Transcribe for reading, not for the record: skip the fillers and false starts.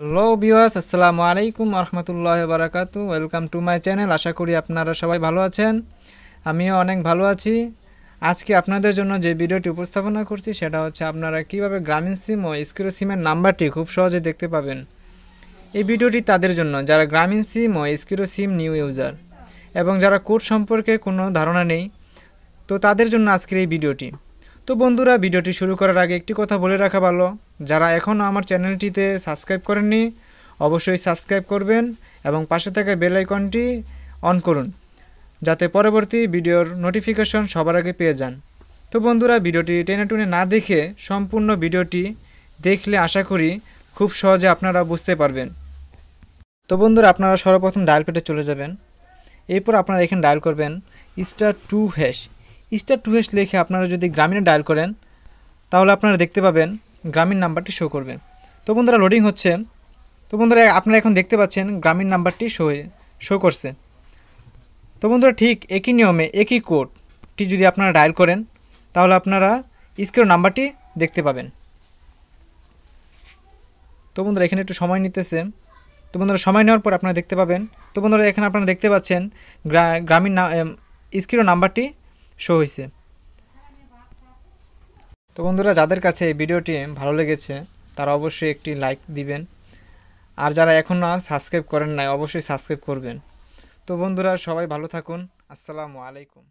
Hello viewers, আসসালামু আলাইকুম রহমতুল্লাহি বারাকাতু। Welcome to my channel. আশা করি আপনারা সবাই ভালো আছেন, আমিও অনেক ভালো আছি। আজকে আপনাদের জন্য যে ভিডিওটি উপস্থাপনা করছি সেটা হচ্ছে আপনারা কিভাবে গ্রামীণ সিম ও স্কিটো সিমের নাম্বারটি খুব সহজে দেখতে পাবেন। এই ভিডিওটি তাদের জন্য যারা গ্রামীণ সিম ও স্কিটো সিম নিউ ইউজার এবং যারা কোড সম্পর্কে কোনো ধারণা নেই, তো তাদের জন্য আজকের এই ভিডিওটি। তো বন্ধুরা, ভিডিওটি শুরু করার আগে একটি কথা বলে রাখা ভালো, যারা এখনও আমার চ্যানেলটিতে সাবস্ক্রাইব করেননি অবশ্যই সাবস্ক্রাইব করবেন এবং পাশে থাকা বেল আইকনটি অন করুন যাতে পরবর্তী ভিডিওর নোটিফিকেশন সবার আগে পেয়ে যান। তো বন্ধুরা, ভিডিওটি টেনে টুনে না দেখে সম্পূর্ণ ভিডিওটি দেখলে আশা করি খুব সহজে আপনারা বুঝতে পারবেন। তো বন্ধুরা, আপনারা সর্বপ্রথম ডায়াল প্যাডে চলে যাবেন। এরপর আপনারা এখানে ডায়াল করবেন *2# *2# লিখে আপনারা যদি গ্রামীণে ডায়াল করেন তাহলে আপনারা দেখতে পাবেন গ্রামীণ নাম্বারটি শো করবে। তো বন্ধুরা, লোডিং হচ্ছে। তো বন্ধুরা, আপনারা এখন দেখতে পাচ্ছেন গ্রামীণ নাম্বারটি শো করছে। তো বন্ধুরা, ঠিক একই নিয়মে একই কোডটি যদি আপনারা ডায়াল করেন তাহলে আপনারা স্ক্রিন নাম্বারটি দেখতে পাবেন। তো বন্ধুরা, এখানে একটু সময় নিতেছে। তো বন্ধুরা, সময় নেওয়ার পর আপনারা দেখতে পাবেন। তো বন্ধুরা, এখানে আপনারা দেখতে পাচ্ছেন গ্রামীণ স্ক্রিন নাম্বারটি শো হয়েছে। তো বন্ধুরা, যাদের কাছে এই ভিডিওটি ভালো লেগেছে তারা অবশ্যই একটি লাইক দিবেন, আর যারা এখনও সাবস্ক্রাইব করেন নাই অবশ্যই সাবস্ক্রাইব করবেন। তো বন্ধুরা, সবাই ভালো থাকুন। আসসালামু আলাইকুম।